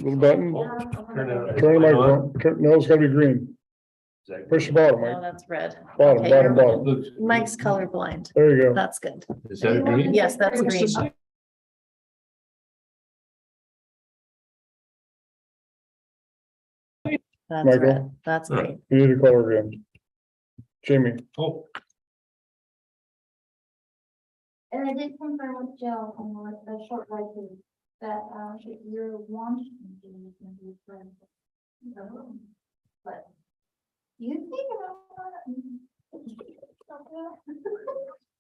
Little button. Turn it. Turn the microphone. No, it's gotta be green. Push the bottom, No, Mike. that's red. Bottom, Okay, bottom, you're- bottom. Mike's colorblind. There you go. That's good. Is that green? Yes, that's green. That's Michael? red. That's great. You need to color again. Jamie, Oh, And I did confirm with Jill on the short ride too, that, your launch. engine is gonna be friends. But. You think about that?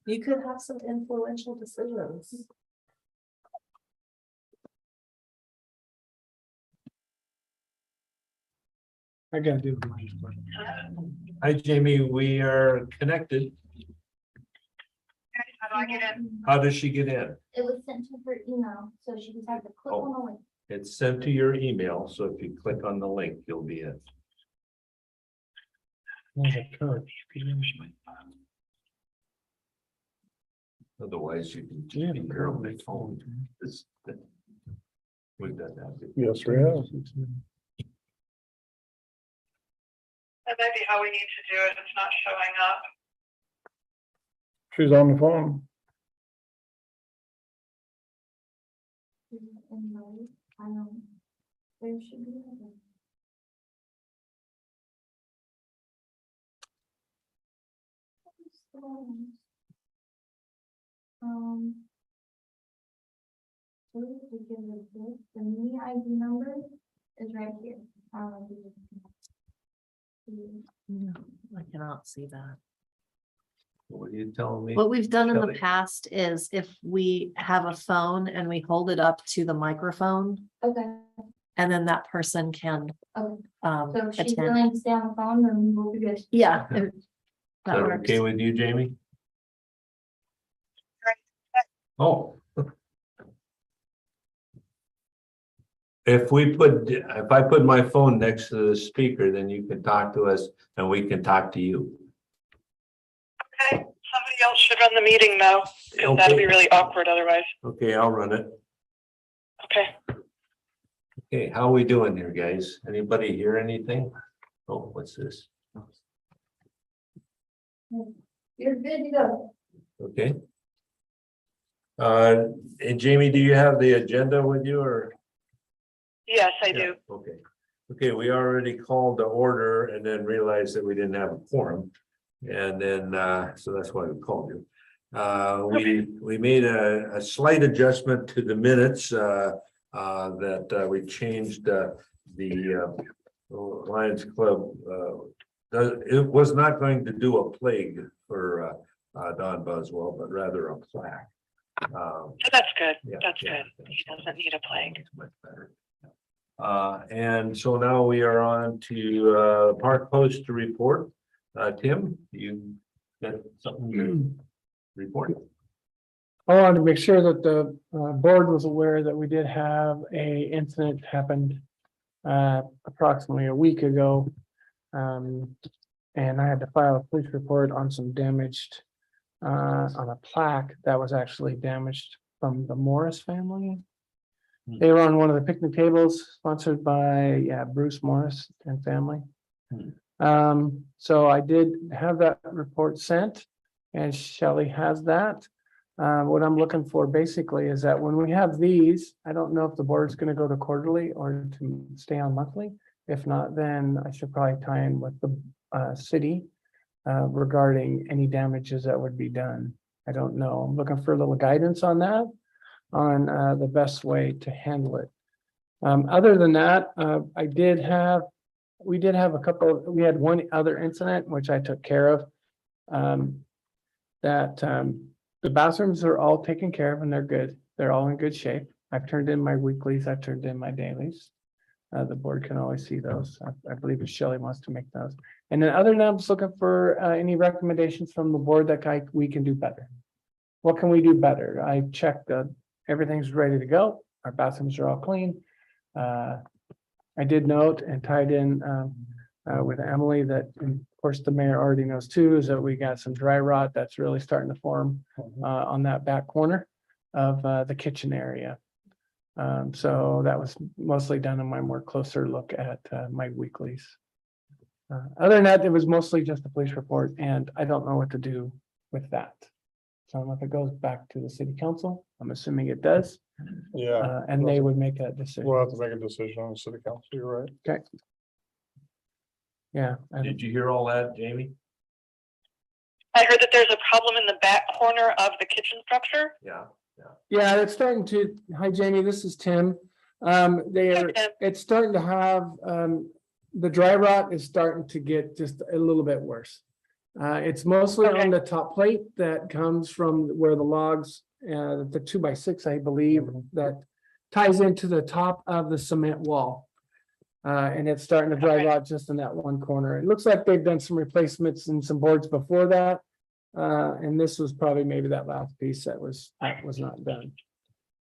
You could have some influential decisions. I gotta do. hi Jamie, we are connected. How do I get in? How does she get in? It was sent to her email, so she just had to click on the link. It's sent to your email, so if you click on the link, you'll be in. There's a code. Otherwise, you can Yeah, just be here on the phone. We've done that. yes, we have. That might be how we need to do it. It's not showing up. She's on the phone. And I don't, there should be. So to give it this, the me ID number is right here. No, I cannot see that. What are you telling me? What we've done in the Shelley? past is if we have a phone and we hold it up to the microphone, Okay, and then that person can okay, so if she's attend. willing to stay on the phone, then we'll be good. Yeah. Is That that works. okay with you, Jamie? Right. Oh. If I put my phone next to the speaker, then you can talk to us and we can talk to you. Okay, somebody else should run the meeting though, because that'd be really awkward otherwise. Okay, I'll run it. Okay. Okay, how are we doing here, guys? Anybody hear anything? Oh, what's this? You're good to go. Okay. And Jamie, do you have the agenda with you or? Yes, I do. Okay. Okay, we already called the order and then realized that we didn't have a quorum. And then, so that's why we called you. We made a slight adjustment to the minutes, that we changed, the Lions Club, it was not going to do a plague for, Don Buswell, but rather a plaque. That's good. Yeah, That's yeah, good. He doesn't need a plague. It's much better. And so now we are on to Park Post to report. Tim, you got something to report? I wanted to make sure that the board was aware that we did have a incident happened approximately a week ago. And I had to file a police report on some damaged on a plaque that was actually damaged from the Morris family. They were on one of the picnic tables sponsored by Bruce Morris and family. So I did have that report sent and Shelley has that. What I'm looking for basically is that when we have these, I don't know if the board's going to go to quarterly or to stay on monthly. If not, then I should probably tie in with the city regarding any damages that would be done. I don't know. I'm looking for a little guidance on that, on the best way to handle it. Other than that, we did have a couple, we had one other incident, which I took care of. The bathrooms are all taken care of and they're good. They're all in good shape. I've turned in my weeklies, I've turned in my dailies. The board can always see those. I believe if Shelley wants to make those. And then other than that, I'm just looking for any recommendations from the board that we can do better. What can we do better? I checked everything's ready to go. Our bathrooms are all clean. I did note and tied in with Emily that, of course, the mayor already knows too, is that we got some dry rot that's really starting to form on that back corner of the kitchen area. So that was mostly done in my more closer look at my weeklies. Other than that, it was mostly just the police report, and I don't know what to do with that. So I don't know if it goes back to the city council. I'm assuming it does, Yeah, and they would make that decision. we'll have to make a decision on the city council, you're right. Okay. Yeah, and Did you hear all that, Jamie? I heard that there's a problem in the back corner of the kitchen structure. Yeah. yeah, it's starting to, hi Jamie, this is Tim. They're, Tim. it's starting to have, the dry rot is starting to get just a little bit worse. It's mostly Okay. on the top plate that comes from where the logs, the 2x6, I believe, that ties into the top of the cement wall. And it's starting to dry Okay. rot just in that one corner. It looks like they've done some replacements and some boards before that. And this was probably maybe that last piece that was not done.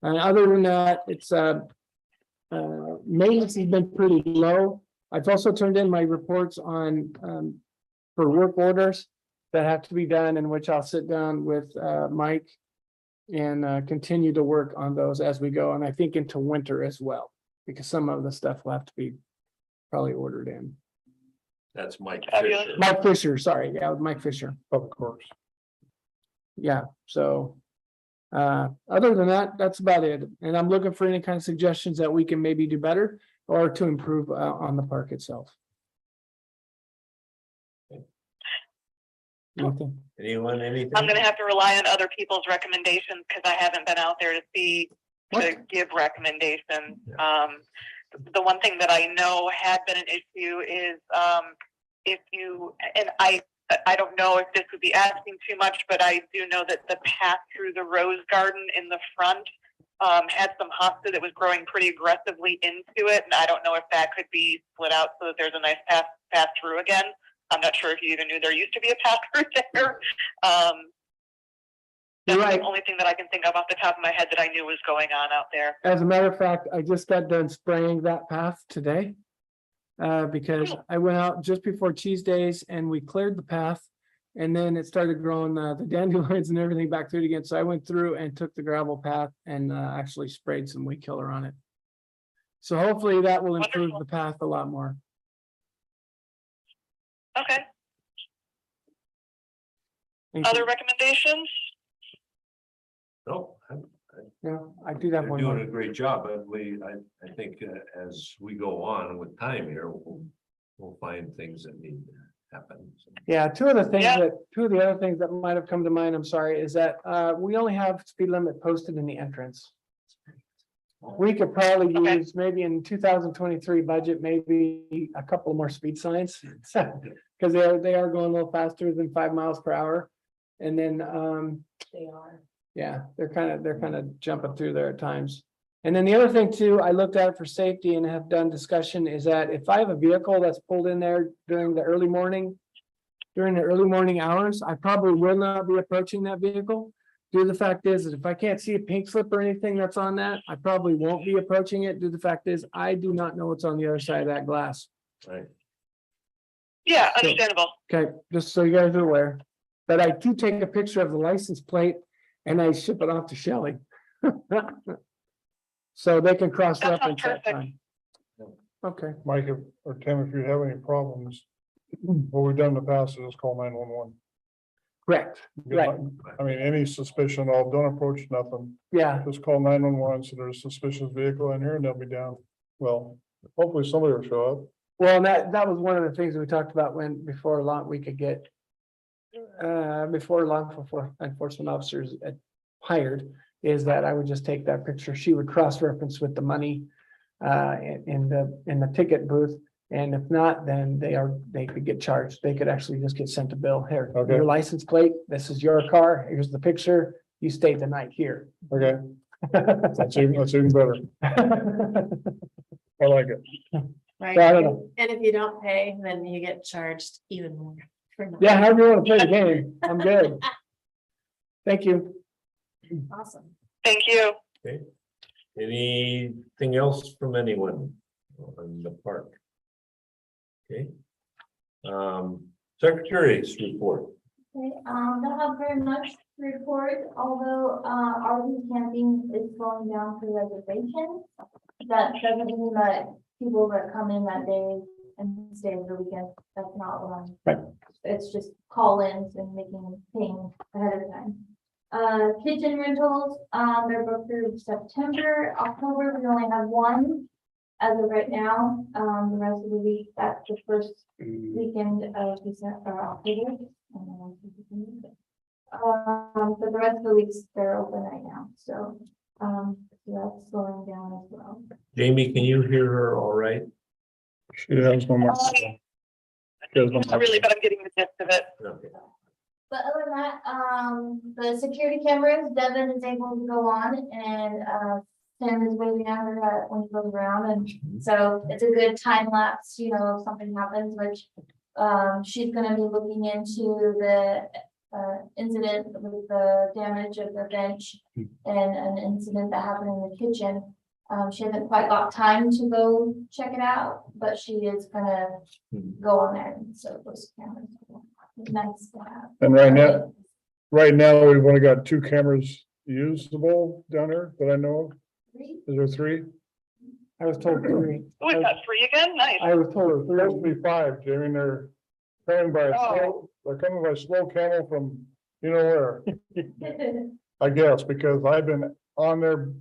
And other than that, it's maintenance has been pretty low. I've also turned in my reports on for work orders that have to be done, in which I'll sit down with Mike and continue to work on those as we go, and I think into winter as well, because some of the stuff will have to be probably ordered in. That's Mike Fabulous. Fisher. Mike Fisher, sorry, yeah, Mike Fisher. Public Works. Yeah, so other than that, that's about it. And I'm looking for any kind of suggestions that we can maybe do better or to improve on the park itself. Anything? Anyone, anything? I'm gonna have to rely on other people's recommendations because I haven't been out there to see, to What? give recommendations. The one thing that I know had been an issue is, if you, and I don't know if this would be asking too much, but I do know that the path through the rose garden in the front had some hosta that was growing pretty aggressively into it, and I don't know if that could be split out so that there's a nice path through again. I'm not sure if you even knew there used to be a path through there. That's Right. the only thing that I can think of off the top of my head that I knew was going on out there. As a matter of fact, I just got done spraying that path today. Because I went out just before cheese days and we cleared the path. And then it started growing the dandelions and everything back through it again. So I went through and took the gravel path and actually sprayed some weed killer on it. So hopefully that will improve Wonderful. the path a lot more. Okay, Thank you. other recommendations? No, Yeah, I do have they're one doing more. a great job, but I think as we go on with time here, we'll find things that need to happen. So, Yeah, two of the other things that might have come to mind, I'm sorry, is that we only have speed limit posted in the entrance. We could probably Okay. use maybe in 2023 budget, maybe a couple more speed signs. Cause they are going a little faster than 5 miles per hour. And then They are. yeah, they're kind of jumping through there at times. And then the other thing too, I looked at for safety and have done discussion is that if I have a vehicle that's pulled in there during the early morning hours, I probably will not be approaching that vehicle. Due to the fact is that if I can't see a pink slip or anything that's on that, I probably won't be approaching it. Due to the fact is I do not know what's on the other side of that glass. right. Yeah, understandable. Okay, just so you guys are aware. But I do take a picture of the license plate and I ship it off to Shelley. So they can cross That sounds reference that perfect. time. Okay, Mike, or Tim, if you have any problems, what we've done in the past is just call 911. correct, right, I mean, any suspicion, don't approach nothing, yeah, just call 911, so there's a suspicious vehicle in here and they'll be down. Well, hopefully somebody will show up. well, that was one of the things we talked about before long, we could get. Before law enforcement officers hired, is that I would just take that picture, she would cross-reference with the money. In the ticket booth, and if not, then they could get charged, they could actually just get sent a bill, here, Okay. your license plate, this is your car, here's the picture, you stayed the night here. Okay, that's even better. I like it. Right, So I don't know. and if you don't pay, then you get charged even more. for not- Yeah, however you want to play the game, I'm good. Thank you. Awesome. Thank you. Okay. Anything else from anyone on the park? Okay. Secretary's report. Okay, don't have very much, report, although, RV camping is slowing down for reservations. That doesn't mean that people that come in that day and stay over the weekend, that's not what I'm. Right. It's just call-ins and paying ahead of time. Kitchen rentals, they're booked through September, October, we only have one as of right now. The rest of the week, that's the first weekend of December, or October. But the rest of the weeks, they're open right now, so, that's slowing down as well. Jamie, can you hear her all right? She has no more. She has no Not really, but I'm getting the gist of it. Okay. But other than that, the security cameras, Devin is able to go on and, Sam is waving at her when he goes around, and so it's a good time lapse, you know, if something happens, which, she's gonna be looking into the, incident with the damage of the bench and an incident that happened in the kitchen. She hasn't quite got time to go check it out, but she is gonna go on there, and so those cameras. Nice to have. And right now, we've only got 2 cameras usable down there that I know of. Three? Is there 3? I was told 3. Oh, we've got 3 again, nice. I was told There supposed to be 5, Jamie, and they're coming by, they're coming by slow camel from, you know where, I guess, because I've been on their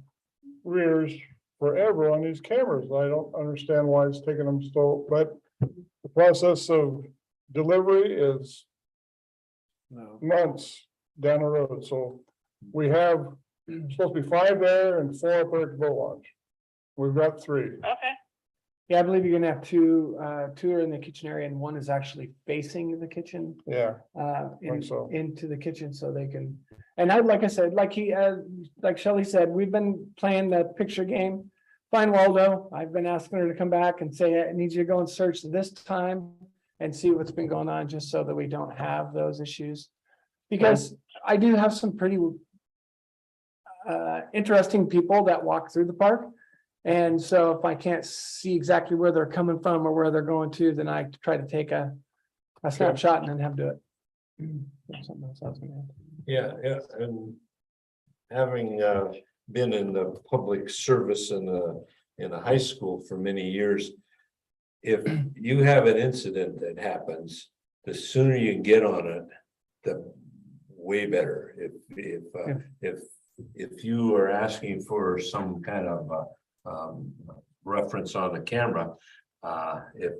rears forever on these cameras. I don't understand why it's taking them so, but the process of delivery is months down the road, so we have supposed to be 5 there and 4 up there at the boat launch. We've got 3. Okay, Yeah, I believe you're gonna have 2, 2 are in the kitchen area and 1 is actually facing the kitchen. Yeah, In, so. into the kitchen so they can, and like I said, like Shelley said, we've been playing that picture game. Find Waldo, I've been asking her to come back and say, I need you to go and search this time and see what's been going on, just so that we don't have those issues. Because I do have some pretty interesting people that walk through the park. And so if I can't see exactly where they're coming from or where they're going to, then I try to take a snapshot and then have to do it. Something else I was gonna add. Yeah, and having been in the public service in a high school for many years, if you have an incident that happens, the sooner you get on it, the way better. If you are asking for some kind of reference on the camera, if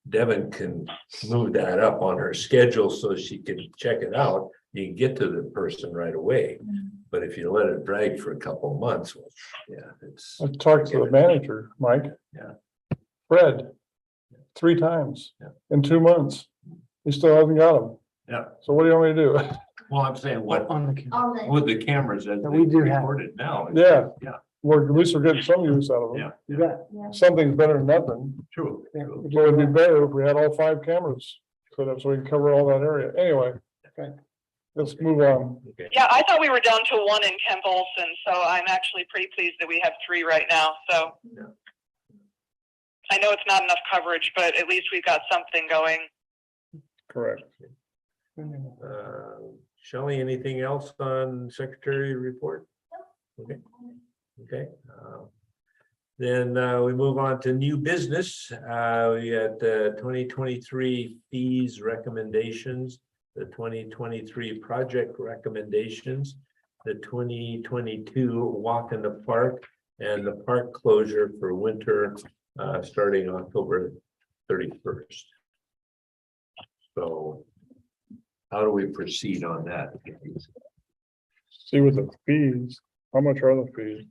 Devin can move that up on her schedule so she can check it out, you can get to the person right away. But if you let it drag for a couple of months, well, yeah, it's. I talked to the manager, Mike. Yeah. Fred, 3 times Yeah. in 2 months. He still hasn't got them. Yeah, So what do you want me to do? well, I'm saying what On the camera. On the, with the cameras that That we do have. recorded now. Yeah. Yeah, We're, at least we're getting some use out of them. yeah, You bet. yeah. Something's better than nothing. true. Yeah, true. we So it'd be do. better if we had all 5 cameras set up so we can cover all that area. Anyway. Okay. Let's move on. Okay. yeah, I thought we were down to 1 in Kemples, and so I'm actually pretty pleased that we have 3 right now, so. Yeah. I know it's not enough coverage, but at least we've got something going. Correct. Shelley, anything else on secretary report? Okay. Okay. Then we move on to new business. We had 2023 fees recommendations, the 2023 project recommendations, the 2022 walk in the park, and the park closure for winter starting October 31st. So how do we proceed on that? See with the fees, how much are the fees?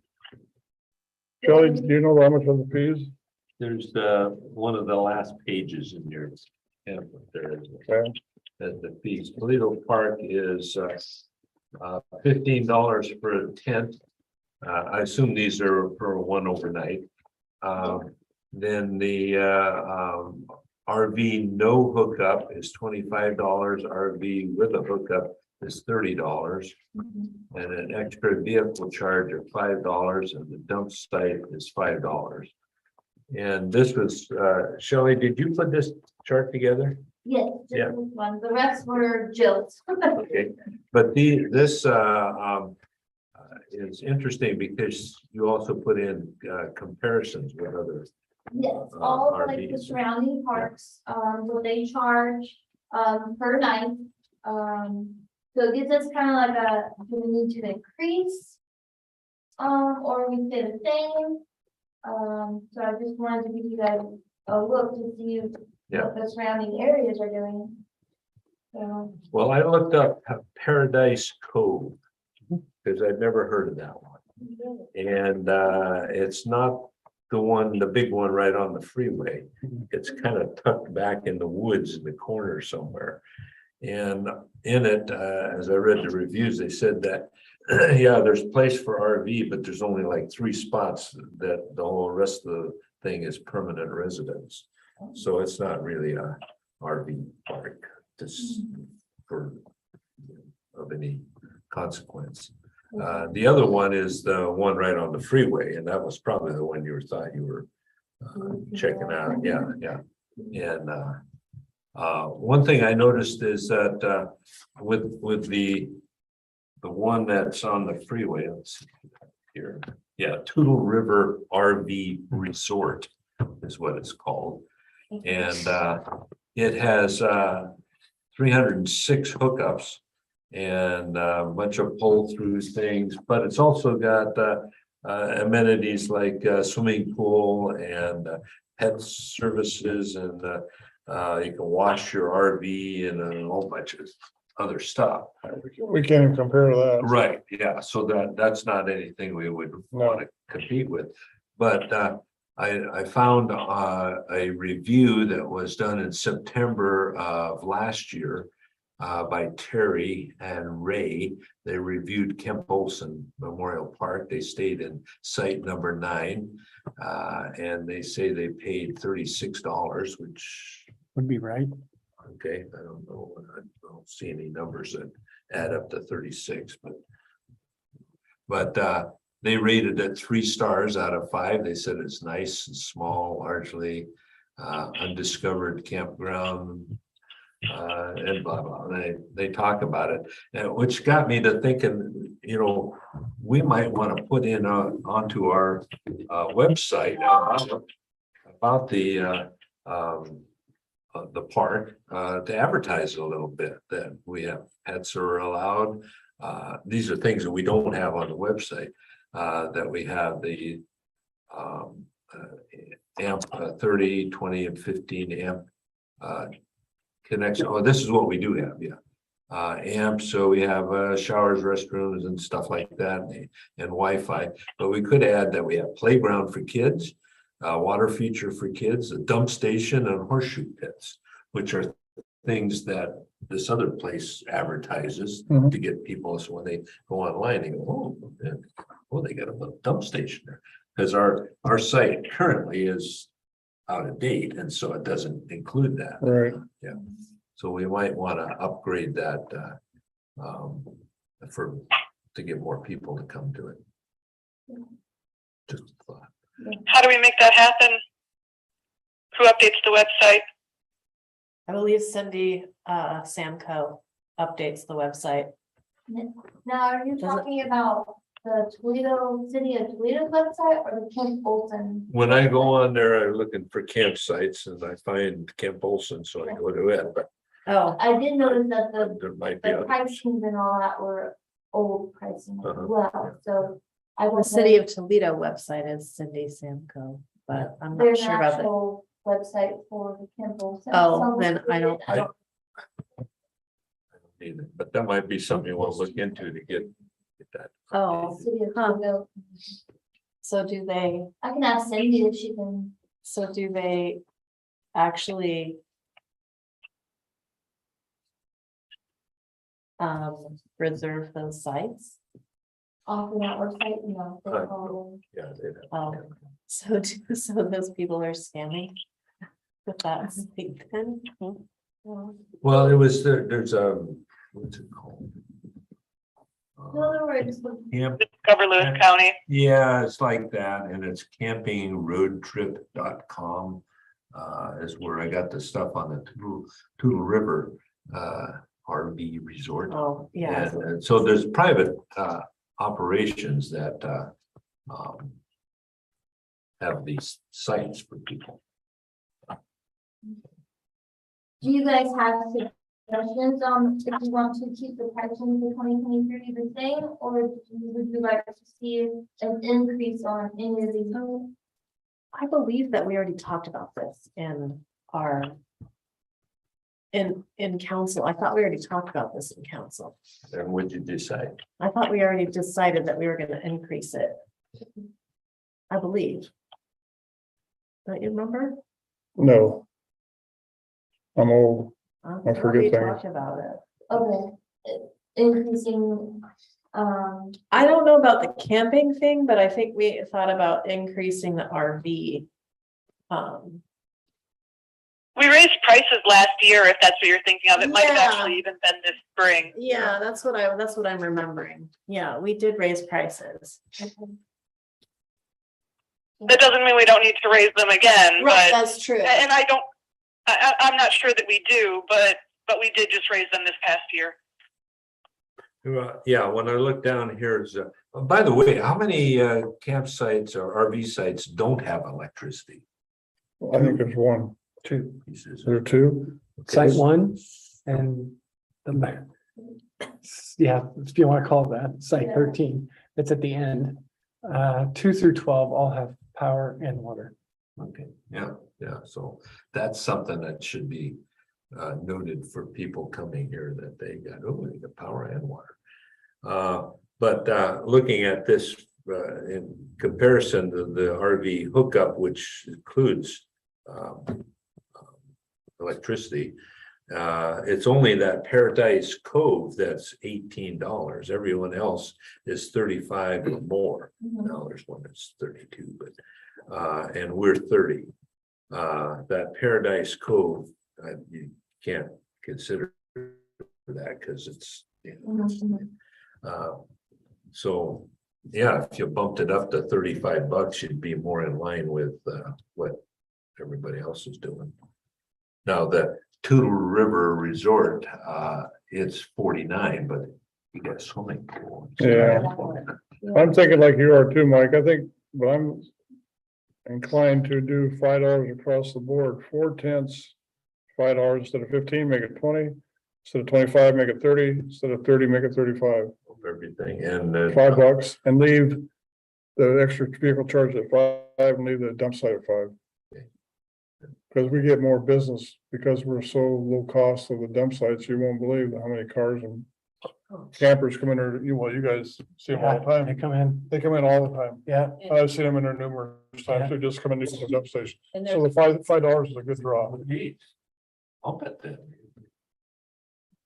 Kelly, do you know how much are the fees? There's one of the last pages in your pamphlet there. Okay. The fees. Toledo Park is $15 for a tent. I assume these are for 1 overnight. Then the RV no hookup is $25. RV with a hookup is $30. And an extra vehicle charge of $5, and the dump site is $5. And this was Shelley, did you put this chart together? Yes, just Yeah. this one. The rest were jokes. Okay, but this is interesting because you also put in comparisons with other. Yes, all of, like the RVs. surrounding parks, what they charge, per night. So it gives us kind of like a, do we need to increase? Or we stay the same? So I just wanted to give you guys a look to see Yeah. what the surrounding areas are doing. So, Well, I looked up Paradise Cove because I'd never heard of that one. And it's not the big one right on the freeway. It's kind of tucked back in the woods in the corner somewhere. And in it, as I read the reviews, they said that, yeah, there's place for RV, but there's only like 3 spots that the whole rest of the thing is permanent residence. So it's not really a RV park for of any consequence. The other one is the one right on the freeway, and that was probably the one thought you were checking out. Yeah, yeah. And one thing I noticed is that with the one that's on the freeway, let's see here. Yeah, Toledo River RV Resort is what it's called. And it has 306 hookups and a bunch of pull-through things, but it's also got amenities like swimming pool and pet services, and you can wash your RV and a whole bunch of other stuff. We can't even compare that. Right, yeah, so that's not anything we would want to compete with. But I found a review that was done in September of last year by Terry and Ray. They reviewed Kemp Olson Memorial Park. They stayed in site number 9, and they say they paid $36, which, Would be right. okay, I don't know. I don't see any numbers that add up to 36, but they rated it 3 stars out of 5. They said it's nice and small, largely undiscovered campground, and blah, blah. They talk about it, and which got me to thinking, we might want to put in onto our website about the park to advertise a little bit, that we have pets are allowed. These are things that we don't have on the website, that we have the amp 30, 20, and 15 amp connection. Oh, this is what we do have, yeah. Amp, so we have showers, restrooms, and stuff like that, and Wi-Fi. But we could add that we have playground for kids, water feature for kids, a dump station, and horseshoe pits, which are things that this other place advertises to get people. So when they go online, they go, oh, they got a dump station there, because our site currently is out of date, and so it doesn't include that. Right. Yeah. So we might want to upgrade that to get more people to come to it. Just a thought. How do we make that happen? Who updates the website? I believe Cindy Samco updates the website. now are you Does it- talking about the Toledo, City of Toledo website or the Kemp Olson? When I go on there, I'm looking for campsites and I find Kemp Olson, so I go to it, but Oh, I did notice that the there might be the other. pricings and all that were old pricing as Uh-huh, well, so. I the don't City know of Toledo website is Cindy Samco, but I'm not there's sure an about the. actual website for the Kimball. Oh, then I don't. I don't need it, but that might be something you want to look into to get that. Oh, City of Huh. Toledo. so do they? I can ask Cindy if she can, So do they actually? Reserve those sites? offer that website, you know. they Right. call Yeah. they'd have- Oh. So those people are scamming with that site then? them. Well, it was there's what's it called? In other words, Camp, Discover Lewis County. yeah, it's like that, and it's campingroadtrip.com. is where I got the stuff on the Toutle River, RV resort. Oh, yeah. And so there's private, operations that, have these sites for people. Do you guys have suggestions on if you want to keep the pricing for 2023 the same, or would you like to see an increase on any of these? I believe that we already talked about this in our. In council, I thought we already talked about this in council. And would you decide? I thought we already decided that we were gonna increase it. I believe. Don't you remember? No. I'm old. I forget we things. talked about it. Okay, increasing, I don't know about the camping thing, but I think we thought about increasing the RV. We raised prices last year, if that's what you're thinking of. It might have Yeah. actually even been this spring. Yeah, that's what I'm remembering. Yeah, we did raise prices. That doesn't mean we don't need to raise them again, Right, but, that's true. and I'm not sure that we do, but we did just raise them this past year. Yeah, when I look down here, by the way, how many campsites or RV sites don't have electricity? I think there's one, Two, Pieces. there are two. site one and the. Yeah, if you want to call it that, site Yeah. 13, it's at the end. 2 through 12 all have power and water. Okay, yeah, so that's something that should be noted for people coming here, that they got power and water. But looking at this in comparison to the RV hookup, which includes electricity, it's only that Paradise Cove that's $18. Everyone else is 35 or more. Now there's one that's 32, but and we're 30. That Paradise Cove, you can't consider that because it's, so yeah, if you bumped it up to $35, you'd be more in line with what everybody else is doing. Now the Toutle River Resort, it's 49, but you got a swimming pool. Yeah. I'm thinking like you are too, Mike. I think, but I'm inclined to do $5 across the board, 4/10, $5 instead of 15, make it 20. Instead of 25, make it 30. Instead of 30, make it 35. Everything and $5 and leave the extra vehicle charge at 5 and leave the dump site at 5. Because we get more business because we're so low cost of the dump sites, you won't believe how many cars and campers come in there. You guys see them all the They time. come in, They come in all the time. yeah. I've seen them in there numerous times. They just come in to the dump station. So the $5 is a good draw. I'll bet that.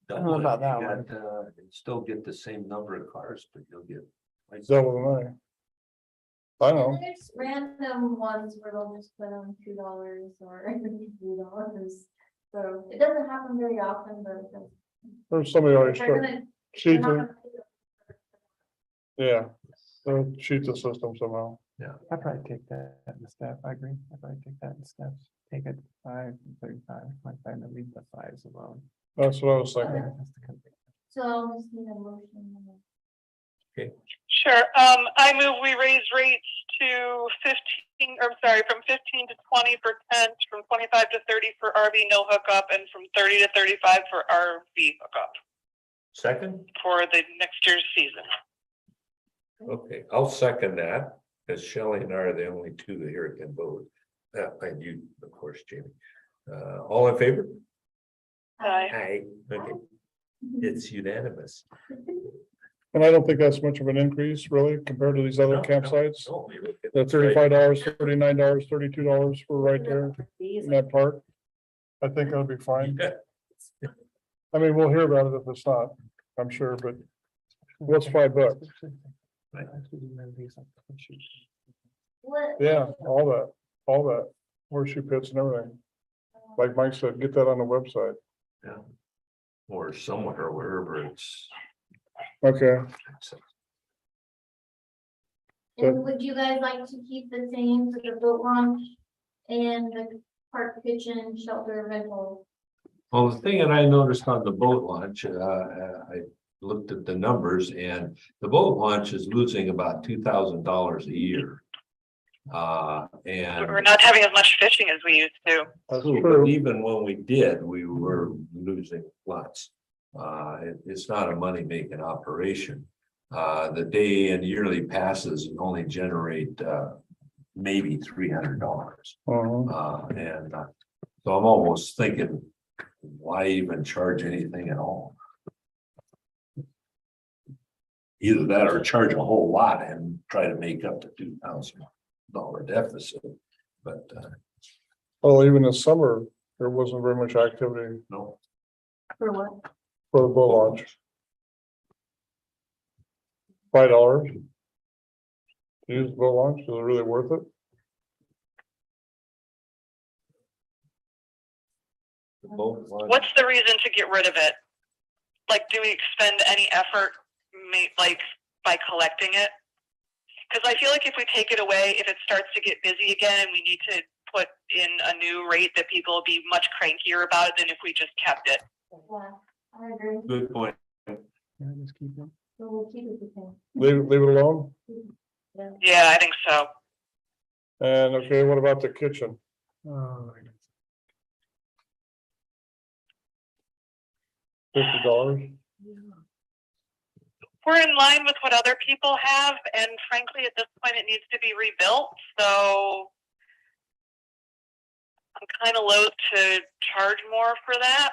I don't know about that one. Still get the same number of cars, but you'll get. Double the money. I know. there's random ones where they'll just put on $2 or $3. So it doesn't happen very often, but it does. There's somebody already They're struck. gonna- Cheat they're the, not yeah. They'll cheat the system somehow. I'd probably take that in step. I agree. I'd probably take that in steps. Take it 5, 35, 25, and leave the 5s alone. That's what I was thinking. That's the kind of thing. So I'll just need a motion. Sure. I move we raise rates to 15, or sorry, from 15 to 20 for tent, from 25 to 30 for RV no hookup, and from 30 to 35 for RV hookup Second? for the next year's season. Okay, I'll second that, because Shelley and I are the only two here that can vote. And you, of course, Jamie. All in favor? Aye. Aye. Okay, it's unanimous. And I don't think that's much of an increase really compared to these other campsites. No, we look at The $35, $39, $32 for right there in that park. I think that'll be fine. Yeah. I mean, we'll hear about it if it's not, I'm sure, but what's $5? Right. What? Yeah, all that, horseshoe pits and everything. Like Mike said, get that on the website. Yeah. Or somewhere, wherever it's. Okay, And would you guys like to keep the same for the boat launch and the park, kitchen, shelter, rental. Well, the thing that I noticed on the boat launch, I looked at the numbers and the boat launch is losing about $2,000 a year. And We're not having as much fishing as we used to. That's but true. even when we did, we were losing lots. It's not a money-making operation. The day and yearly passes only generate, maybe $300. So I'm almost thinking, why even charge anything at all? Either that or charge a whole lot and try to make up the $2,000 deficit, but, Well, even this summer, there wasn't very much activity no. For what? for the boat launch. $5. To use the boat launch, is it really worth it? The boat launch- What's the reason to get rid of it? Like, do we expend any effort, like, by collecting it? Because I feel like if we take it away, if it starts to get busy again and we need to put in a new rate, that people will be much crankier about it than if we just kept it. Yeah, I agree. Good point. Yeah, just keep it. So we'll keep it the same. Leave it alone? Yeah, I think so. And okay, what about the kitchen? $50? We're in line with what other people have, and frankly, at this point, it needs to be rebuilt, so I'm kind of loath to charge more for that.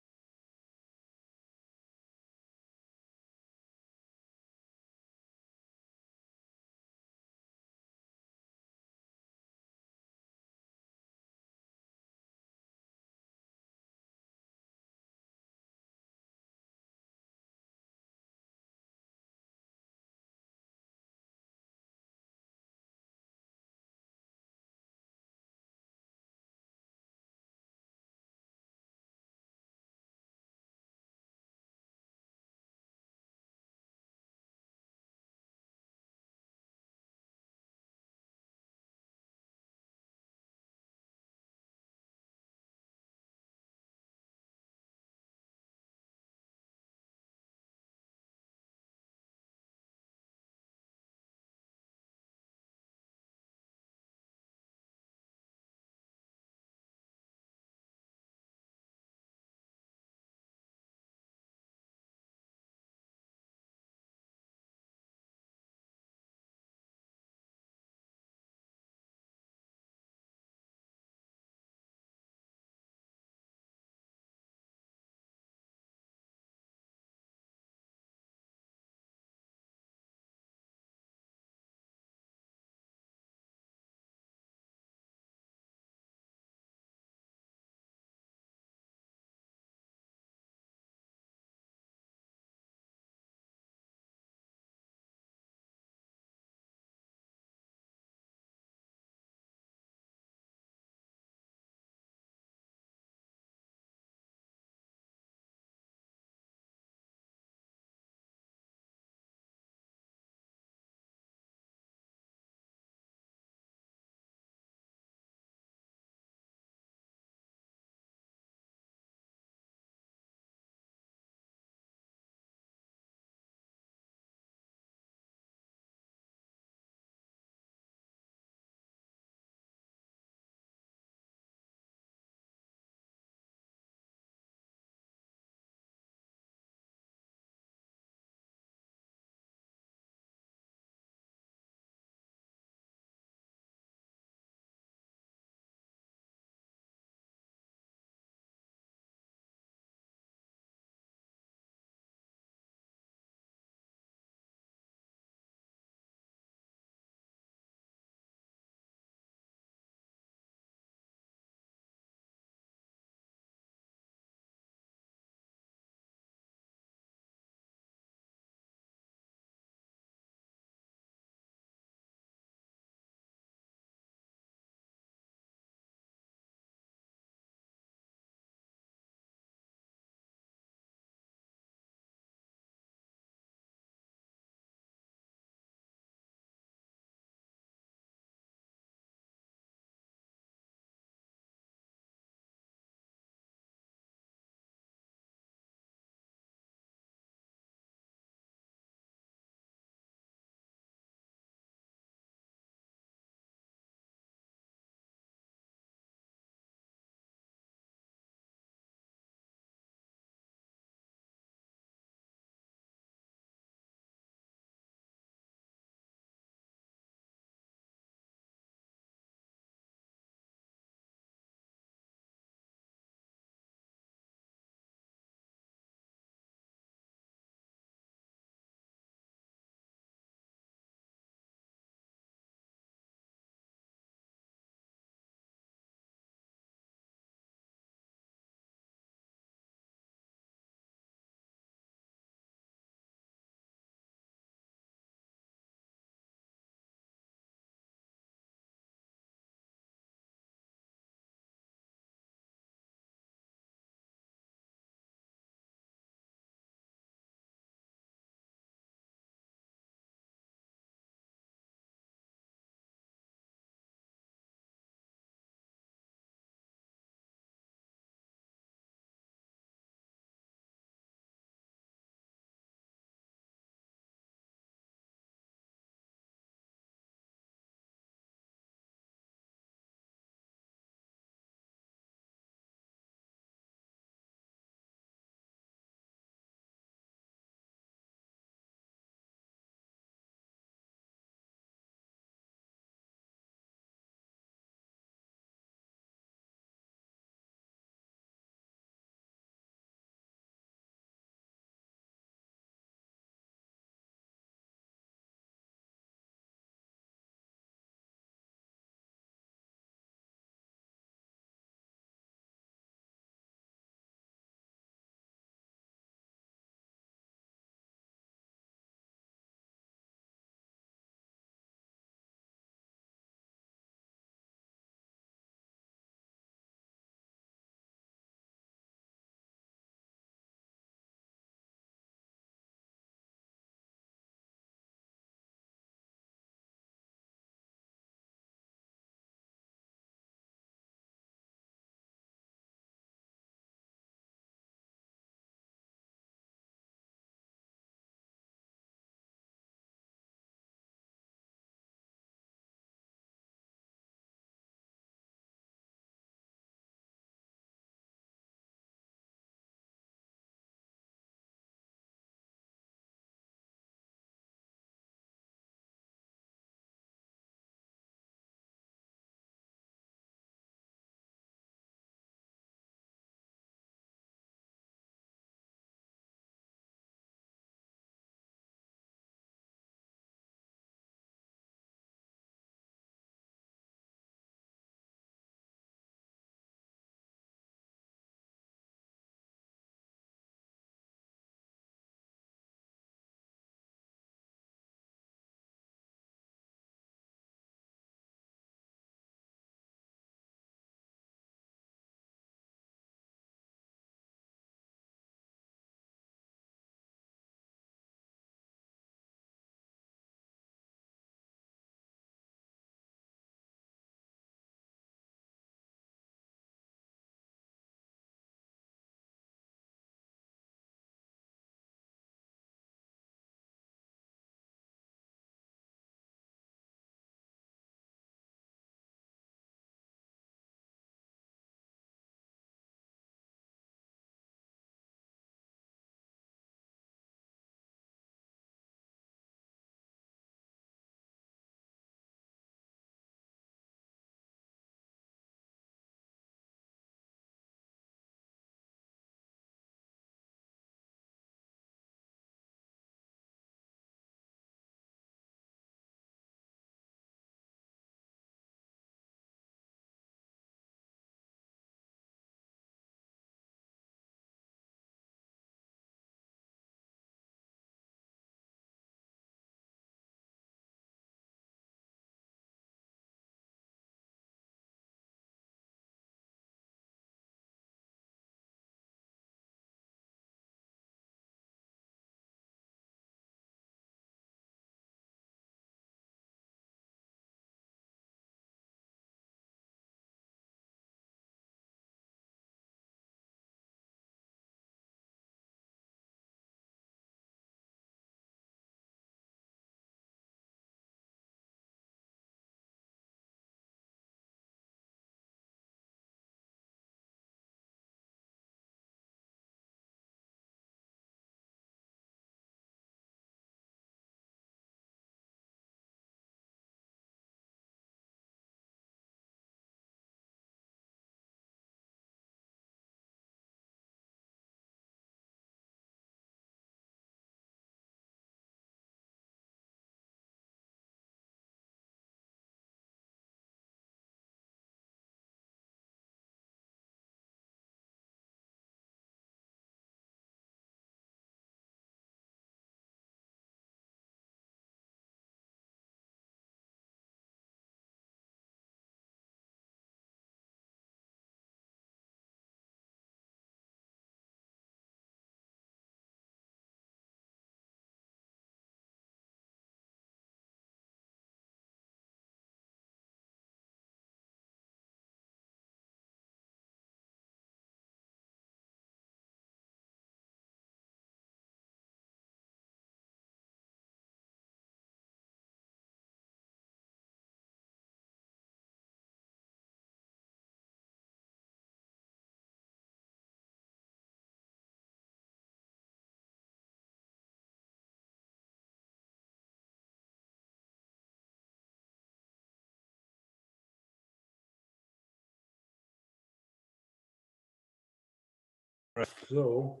So,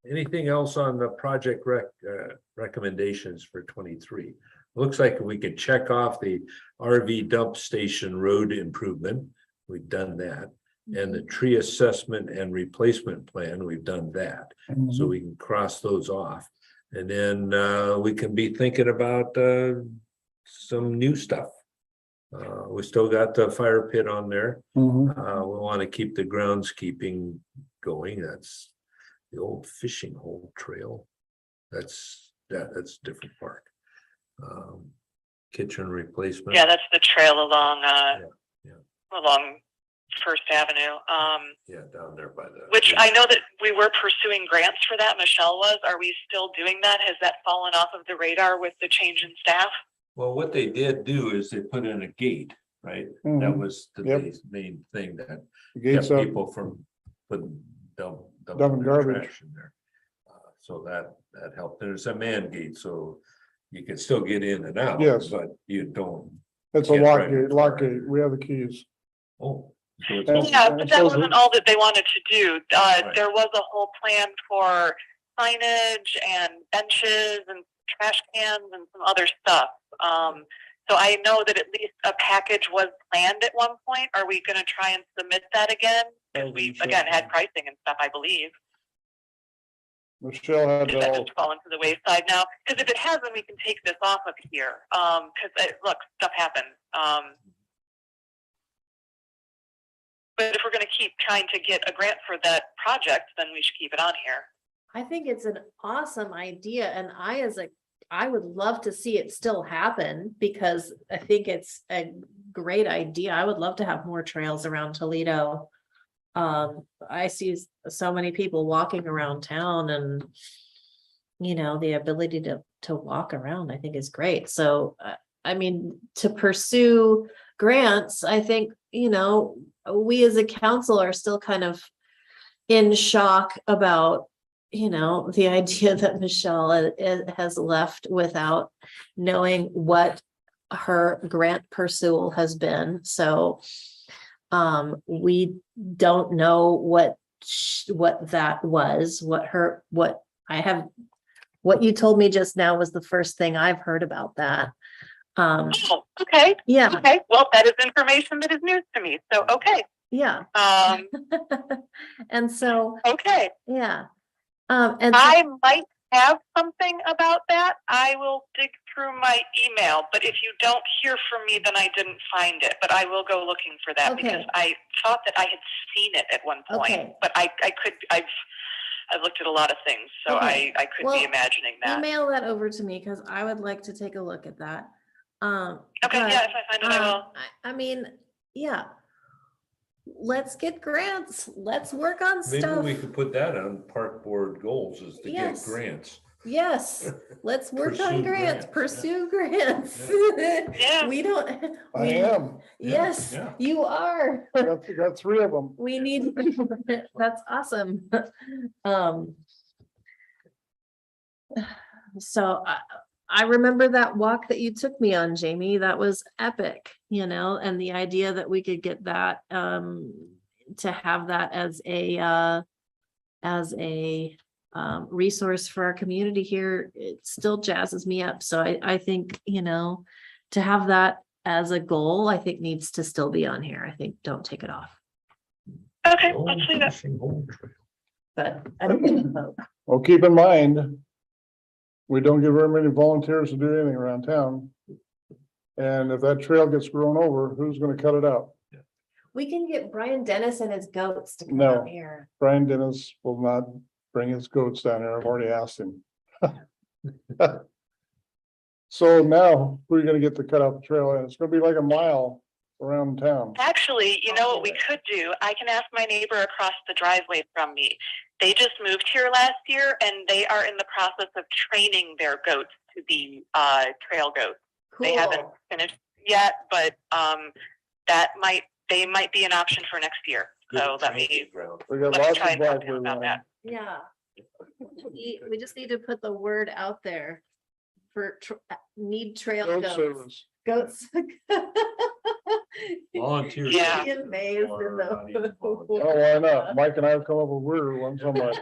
anything else on the project recommendations for 23? Looks like we could check off the RV dump station road improvement. We've done that. And the tree assessment and replacement plan, we've done that. So we can cross those off. And then we can be thinking about some new stuff. We still got the fire pit on there. We want to keep the groundskeeping going. That's the old fishing hole trail. That's a different park. Kitchen replacement. Yeah, that's the trail along, Yeah. along First Avenue. Yeah, down there by the. Which I know that we were pursuing grants for that. Michelle was. Are we still doing that? Has that fallen off of the radar with the change in staff? Well, what they did do is they put in a gate, right? That was the main thing that Gates kept up, people from putting Dumping dumping garbage. trash in there. So that helped. There's a man gate, so you can still get in and out. Yes. But you don't. it's a Can't lock drive your gate, lock car. gate, we have the keys. Oh. So it's And- all- Yeah, and but so that wasn't all that they wanted to do. Right. There was a whole plan for signage and benches and trash cans and some other stuff. So I know that at least a package was planned at one point. Are we going to try and submit that again? Because we, again, had pricing and stuff, I believe. Michelle had Did that all, just fallen to the wayside now? Because if it hasn't, we can take this off of here. Because look, stuff happens. But if we're going to keep trying to get a grant for that project, then we should keep it on here. I think it's an awesome idea, and I would love to see it still happen because I think it's a great idea. I would love to have more trails around Toledo. I see so many people walking around town, and the ability to walk around, I think is great. So, I mean, to pursue grants, I think, we as a council are still kind of in shock about the idea that Michelle has left without knowing what her grant pursuit has been. So we don't know what that was, what you told me just now was the first thing I've heard about that. Oh, okay. Yeah. Okay. Well, that is information that is news to me. So, okay. Yeah. And so, Okay. yeah. And so, I might have something about that. I will dig through my email, but if you don't hear from me, then I didn't find it. But I will go looking for that because Okay. I thought that I had seen it at one point. Okay. But I've looked at a lot of things, so Okay. I could Well, be imagining that. email that over to me because I would like to take a look at that. Okay, but, yeah, if I find it, I will. I mean, yeah. Let's get grants. Let's work on Maybe stuff. we could put that on park board goals is to get Yes. grants. Yes, let's work Pursue on grants, grants, pursue grants. Yeah. We don't. I am, Yes, Yeah. you are. got 3 of them. We need, that's awesome. So I remember that walk that you took me on, Jamie. That was epic, and the idea that we could get that, to have that as a resource for our community here, it still jazzes me up. So I think, to have that as a goal, I think needs to still be on here. I think don't take it off, Okay, Old let's see that. fishing hole trail. but I don't think so. Well, keep in mind, we don't get very many volunteers to do anything around town. And if that trail gets grown over, who's gonna cut it out? We can get Brian Dennis and his goats to come No. out here. Brian Dennis will not bring his goats down there. I've already asked him. So now we're gonna get to cut out the trail and it's gonna be like a mile around town. Actually, you know what we could do? I can ask my neighbor across the driveway from me. They just moved here last year and they are in the process of training their goats to be trail goats. They haven't Cool. finished yet, but they might be an option for next year. So let me We got let me lots try of and talk to blackberry him about lime. that. Yeah. We just need to put the word out there for need trail Goat goats. service. Goats. Volunteer. Yeah. Ian Mays Or did not even the- volunteer. Oh, why not? Mike and I have come up with weirder ones. I'm like,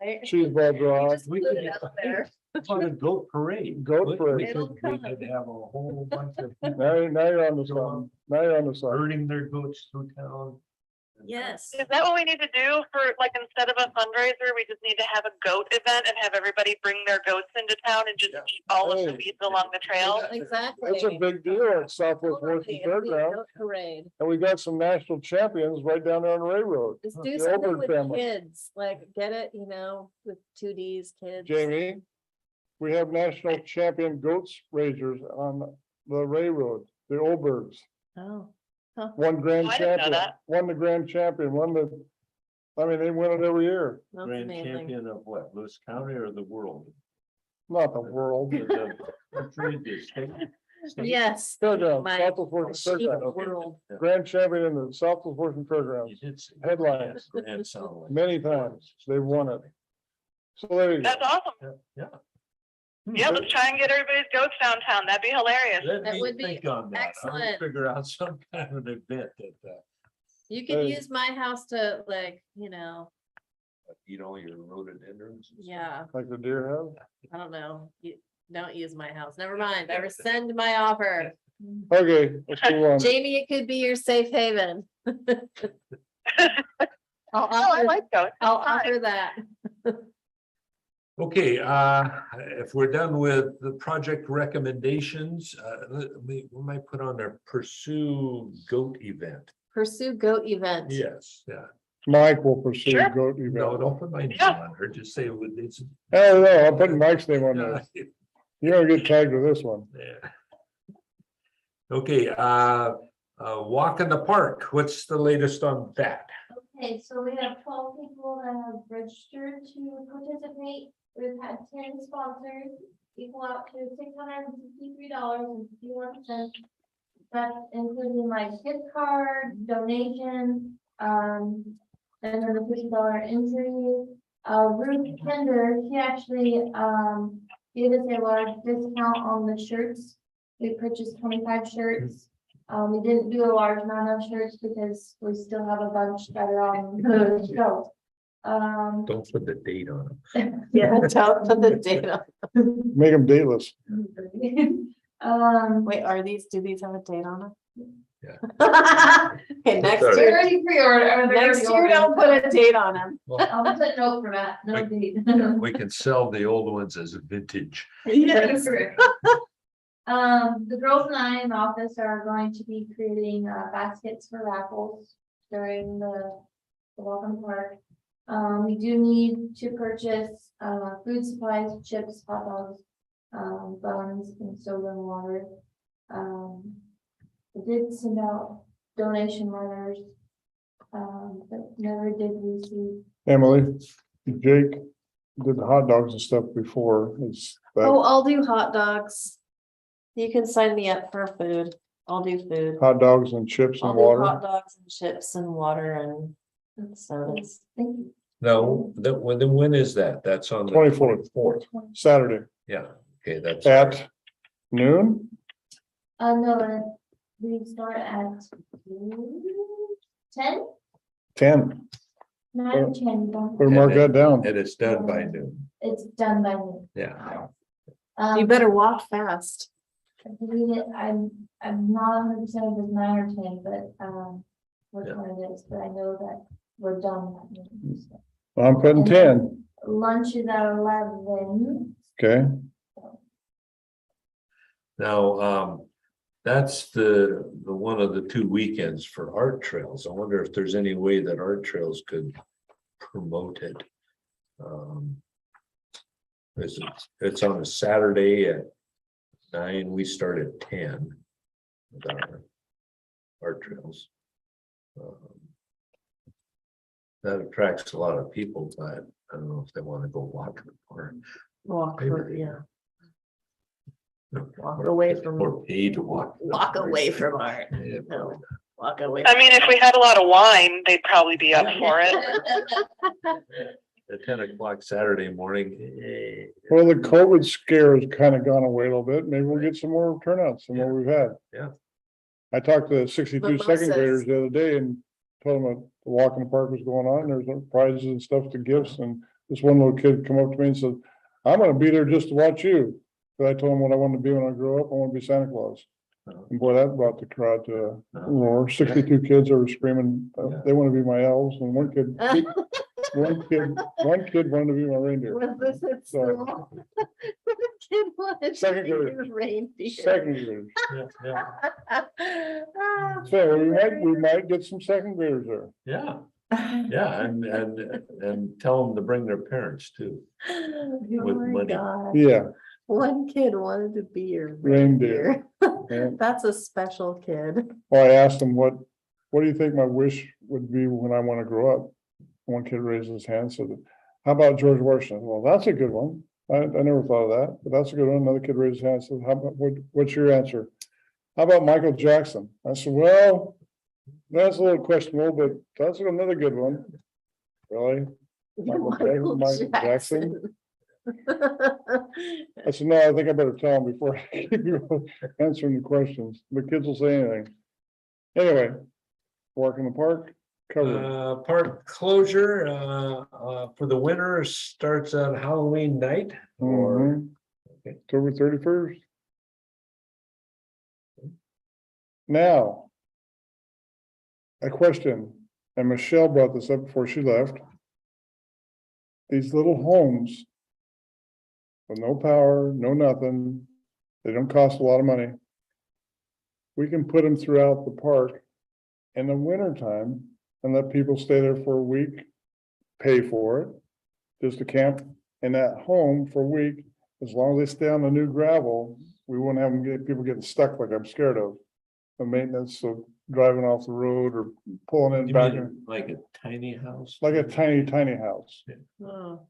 Right? cheese ball draw. Just put it out there. On a goat parade. Goat We- parade. We It'll could come. have a whole bunch of Now you're on the sun. Now you're on the sun. herding their goats through town. Yes. Is that what we need to do for, like, instead of a fundraiser, we just need to have a goat event and have everybody bring their goats into town and just Yeah. eat all of the Hey. weeds along the trail? Exactly. It's a big deal at Southwest Washington Totally, it'll be a Fairground. goat Parade. And we got some national champions right down there on Ray Road. Just The do something Oberg with family. kids, like get it, you know, with 2Ds, kids. Jamie, we have national champion goats raisers on the Ray Road, the Obergs. Oh, Won grand Oh, I didn't know champion, that. won the grand champion, won the, I mean, they win it every year. that's Grand amazing. champion of what, Lewis County or the world? Not the world. The country, the state? Yes. Fairground, My Southwest Washington sheep Fairground, world. grand champion in the Southwest Washington You Fairgrounds, did say. Headlines. Grand sound like- many times, they won it. So there you go. That's awesome. Yeah. Yeah, let's try and get everybody's goats downtown. That'd be hilarious. Let That me would be think on that. I'll excellent. figure out some kind of an event that, You could Hey. use my house to like, you know, eat all your rhododendrons. and stuff. yeah, Like the deer have. I don't know. You don't use my house. Never mind. I rescind my offer. Okay, let's move on. Jamie, it could be your safe haven. I'll Oh, I offer, like goats. I'll That's fine. offer that. Okay, if we're done with the project recommendations, we might put on our pursue goat event. Pursue goat event. Yes, yeah. Mike will pursue Sure. goat No, event. don't put my name Yeah. on her, just say it's. Oh, no, I'm putting Mike's name on there. You don't get tagged with this one. Yeah. Okay, walk in the park, what's the latest on that? Okay, so we have 12 people that have registered to participate. We've had 10 sponsors, equal out to $663.51. That's including like gift card, donation, and then the $50 entry. Ruth Pender, she actually, gave us a large discount on the shirts. We purchased 25 shirts. We didn't do a large amount of shirts because we still have a bunch that are on the shelf. Don't put the date on them. Yeah, tell put the date on. Make them dateless. Wait, do these have a date on them? Yeah. Okay, next Sorry. They're year, already pre-ordered. next year, don't put a date on them. I'll put a note for that, no date. We can sell the old ones as vintage. Yes. The girls and I in the office are going to be creating baskets for raffles during the welcome park. We do need to purchase food supplies, chips, hot dogs, buns, and soda and water. I did send out donation letters, but never did receive. Emily, Jake did the hot dogs and stuff before. Is Oh, that I'll do hot dogs. You can sign me up for food. I'll do food. hot dogs and chips I'll and do water? hot dogs and chips and water and sodas. Thank you. No, when is that? That's on the 24th. 24th. Saturday Yeah, okay, that's. at noon? No, we start at 10, 10. 9 or 10, don't- Better mark that down. And it's done by noon, it's done by noon. yeah. You better walk fast. I'm not 100% if it's 9 or 10, but, which one it is, but I know that we're done. at noon, so. I'm putting 10. Lunch is at 11. Okay, Now, that's the one of the 2 weekends for art trails. I wonder if there's any way that art trails could promote it. It's on a Saturday at 9, we start at 10. With our art trails. That attracts a lot of people, but I don't know if they want to go walk in the park. Walk, Maybe. yeah. Walk away from- Or paid to walk. Walk away from art. Yeah, No, walk away. I mean, if we had a lot of wine, they'd probably be up for it. At 10 o'clock Saturday morning. well, the COVID scare has kind of gone away a little bit. Maybe we'll get some more turnouts than what we've had. Yeah. I talked to 62 second Mimosas. graders the other day and told them the walk in the park was going on. There's prizes and stuff to gifts. And this one little kid come up to me and said, I'm gonna be there just to watch you. But I told him what I wanted to be when I grow up. I want to be Santa Claus. And boy, that brought the crowd to a roar. 62 kids that were screaming, they want to be my elves. And one kid wanted to be my reindeer. Was this at So- school? Kid wanted to Second be grade. your reindeer. Second graders. Ah, So we might get some second graders there. Yeah, yeah, and tell them to bring their parents too. With Oh my money. God. Yeah. One kid wanted to be your Reindeer. reindeer. Yeah. That's a special kid. Well, I asked him, what do you think my wish would be when I want to grow up? One kid raised his hand, and said, how about George Washington? Well, that's a good one. I never thought of that, but that's a good one. Another kid raised his hand and said, how about, what's your answer? How about Michael Jackson? I said, well, that's a little questionable, but that's another good one. Really? Michael Jackson? I said, no, I think I better tell him before I keep you answering the questions. The kids will say anything. Anyway, walk in the park, covered. Park closure, for the winter starts on Halloween night or. Mhm. October 31st. Now. A question, and Michelle brought this up before she left. These little homes. With no power, no nothing, they don't cost a lot of money. We can put them throughout the park in the winter time and let people stay there for a week, pay for it. Just to camp in that home for a week, as long as they stay on the new gravel, we won't have them people getting stuck like I'm scared of. The maintenance of driving off the road or pulling in You back mean in, like a tiny house? like a tiny house. Oh,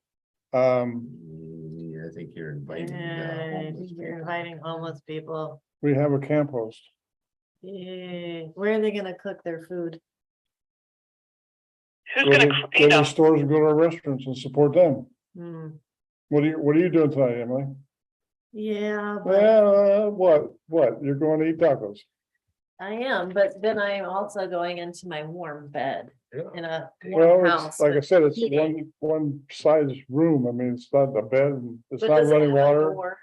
Yeah, I think you're inviting. yeah, homeless you're people. inviting homeless people. We have a camp host. Yeah, where are they gonna cook their food? Who's Go gonna, to, you go to know, the stores and go to our restaurants and support them. Hmm, What are you doing tonight, Emily? yeah, but Well, what? You're going to eat tacos? I am, but then I'm also going into my warm bed Yeah. in a Well, warm it's, house. like I with said, it's heating, one size room. I mean, it's not a bed, and it's but not does it running have a water. door,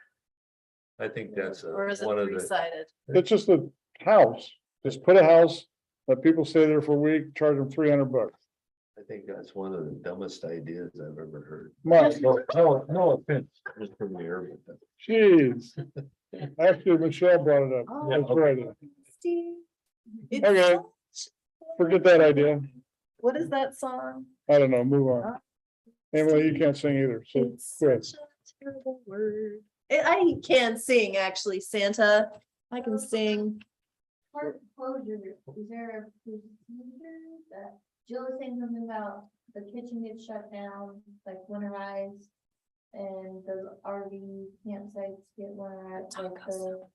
I think that's or is it one of the, three-sided? It's just a house. Just put a house, let people stay there for a week, charge them $300. I think that's one of the dumbest ideas I've ever heard. Mike, No offense, Mr. Mayor, but jeez. Actually, Michelle brought it up. Oh. That's right. Steve, it's Okay. so- Forget that idea. What is that song? I don't know, move on. Emily, you can't sing either, so It's quit. such a terrible word. I can sing, actually, Santa. I can sing. Park closure, is there a procedure that Jill was saying something about the kitchen gets shut down, like winterized? And the RV campsites get winterized, like the,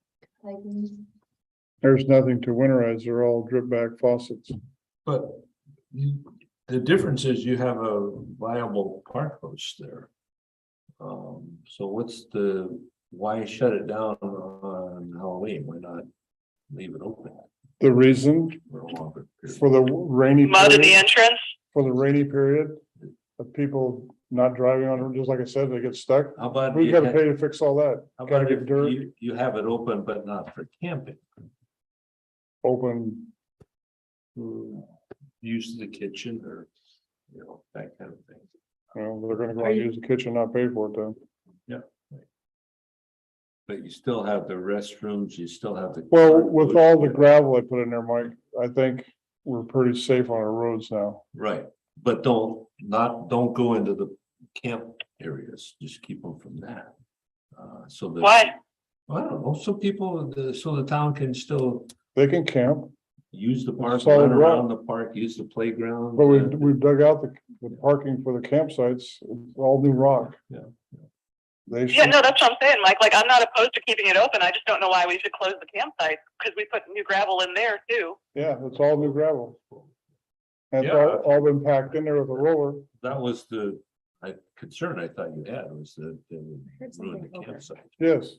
like, There's nothing to winterize. They're all drip back faucets. But the difference is you have a viable park host there. So why shut it down on Halloween? Why not leave it open The reason for a longer period? for the rainy mud in the period, entrance? for the rainy period, of people not driving on, just like I said, they get stuck. How about Who's you gotta have- pay to fix all that? how Gotta about get if dirt you have it open, but not for camping? open. Use the kitchen or, that kind of thing. You know, they're gonna go and use the kitchen, not pay for it then. But you still have the restrooms, you still have the. Well, with all the gravel I put in there, Mike, I think we're pretty safe on our roads now. Right, but don't go into the camp areas, just keep them from that. So that. Why? I don't know, so so the town can still They can camp, use the park, Solid run around rock. the park, use the playground. but we've dug out the parking for the campsites, it's all new rock. Yeah. They Yeah, should, no, that's what I'm saying, Mike. Like, I'm not opposed to keeping it open. I just don't know why we should close the campsite, because we put new gravel in there too. yeah, it's all new gravel. And it's Yeah. all been packed in there with a roller. That was the concern I thought you had was that they would Heard ruin the something over. campsite. Yes,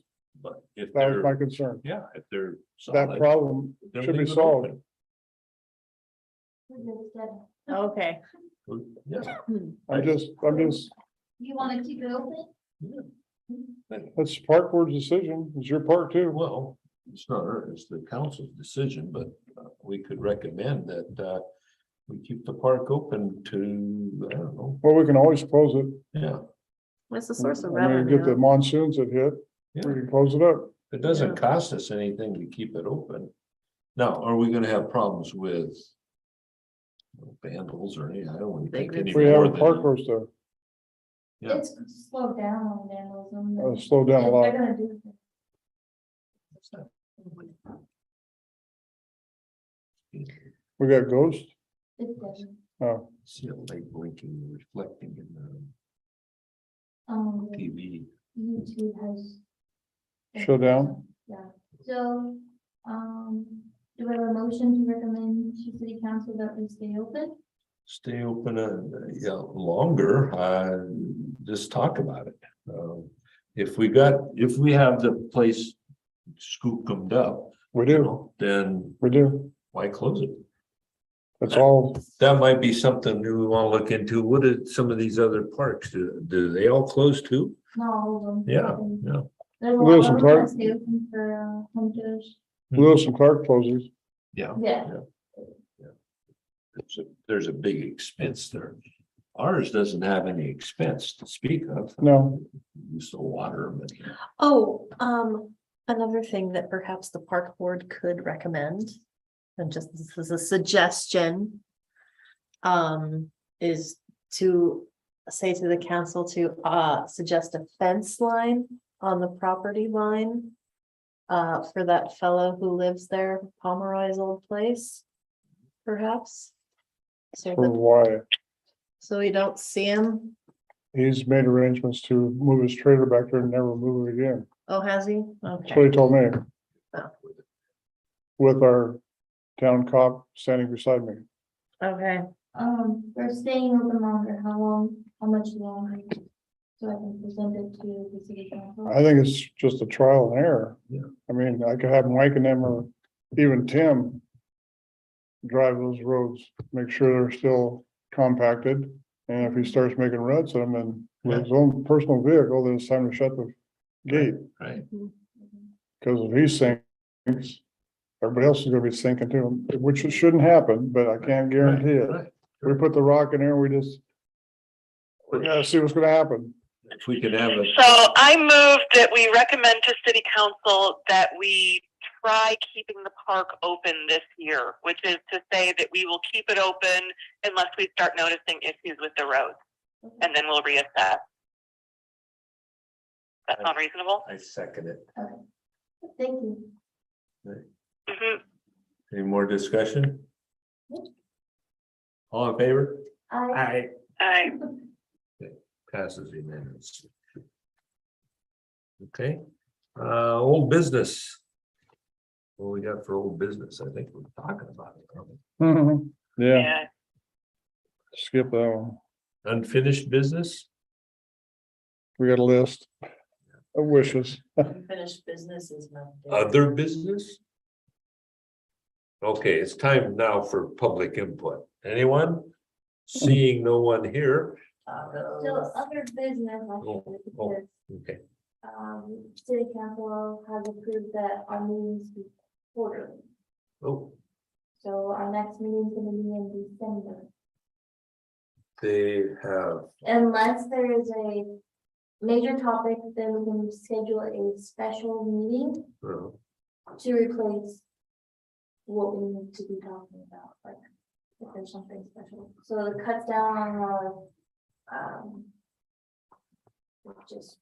but if That was my they're, concern. yeah, if they're. That solid, problem then should be leave it solved. open. Okay. Yeah, I'm just, You wanna keep it open? that's the park board's decision. It's your park too. well, it's not, it's the council's decision, but we could recommend that we keep the park open to, I don't know, Well, we can always close it. yeah. What's the source of I mean, get the revenue? monsoons that hit, we Yeah, can close it up. it doesn't Yeah. cost us anything to keep it open. Now, are we gonna have problems with vandals or any, I don't think any We have more a park than. host there. Yeah. It's slowed down on vandalism. Slowed down a lot. They're gonna do We got ghosts. it doesn't. Oh, See a light blinking, reflecting in the Um, TV. YouTube has. shut down. Yeah, so, do we have a motion to recommend to city council that we stay open? Stay open, yeah, longer, just talk about it. If we have the place scooped up, We you do, know, then we do. why close it? That's all. That might be something that we want to look into. What did some of these other parks do? They all close too? No, all of them. Yeah, yeah. There's a Lewis lot and of them Clark. that stay open for hunters. Lewis and Clark closes. Yeah. Yeah. There's a big expense there. Ours doesn't have any expense to speak of. No. Use the water, but Oh, another thing that perhaps the park board could recommend, and just this is a suggestion. Is to say to the council to suggest a fence line on the property line. For that fellow who lives there, Pomeroy's old place. Perhaps. So For that, why? so we don't see him. He's made arrangements to move his trailer back there and never move it again. Oh, has he? That's Okay. what he told me. Oh. With our town cop standing beside me. Okay. We're staying open longer, how much longer? So I can present it to the city council. I think it's just a trial and error. Yeah. I mean, I could have Mike and them or even Tim. Drive those roads, make sure they're still compacted. And if he starts making ruts on them, then with his own personal vehicle, then it's time to shut the gate. right. Cause if he sinks, everybody else is gonna be sinking too, which it shouldn't happen, but I can't guarantee it. Right. We put the rock in there, we gotta see what's gonna happen. If we could have a, So I move that we recommend to city council that we try keeping the park open this year, which is to say that we will keep it open unless we start noticing issues with the roads, and then we'll reassess. That sound reasonable? I second it. Thank you. Mhm. Any more discussion? All in favor? I, Aye. Aye. Passes unanimously. Okay, old business. What we got for old business? I think we're talking about it. aren't we? Yeah, Yeah. skip that one. Unfinished business? We got a list of wishes. Unfinished business is not. Other business? Okay, it's time now for public input. Anyone? Seeing no one here, so other business, Oh, because, okay, city council has approved that our meetings be quarterly. oh, So our next meeting is gonna be in December. they have, Unless there is a major topic, then we can schedule a special meeting to replace what we need to be talking about, like if there's something special. So it cuts down on our, just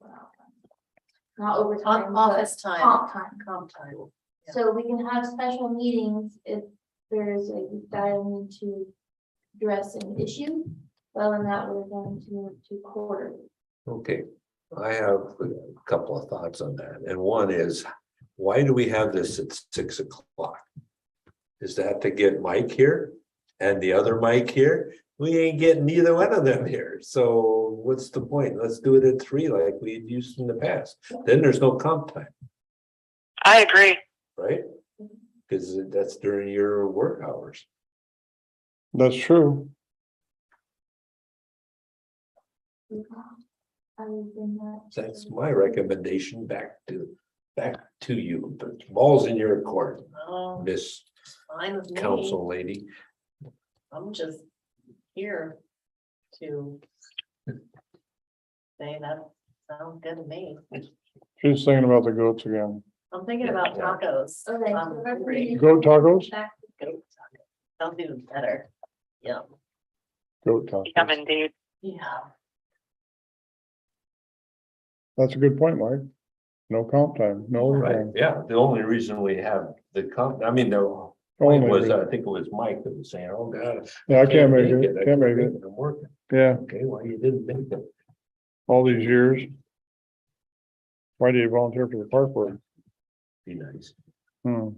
not overtime, but Office time. comp time. Comp time. Yeah. So we can have special meetings if there's a dire need to address an issue. Well, and that we're going to move to quarterly. okay. I have a couple of thoughts on that, and one is, why do we have this at 6 o'clock? Is that to get Mike here and the other Mike here? We ain't getting neither one of them here, so what's the point? Let's do it at 3 like we used in the past, then there's no comp time. I agree. right? Because that's during your work hours. That's true. That's my recommendation back to you. The ball's in your court, Oh, Miss fine with me. Council Lady. I'm just here to say that sounds good to me. She's thinking about the goats again. I'm thinking about Yeah. tacos. Okay. I'm hungry. Goat tacos? Back Goat tacos. Sounds even better. Yeah, Goat tacos. Yum indeed. yeah. That's a good point, Mike. No comp time, no Right, overtime. yeah, the only reason we have the I mean, the point Only was, reason. I think it was Mike that was saying, oh, God. Yeah, I can't make I it, can't make it. I'm working. Yeah, Okay, well, you didn't make it. all these years. Why did you volunteer for the park board? Be nice. Hmm,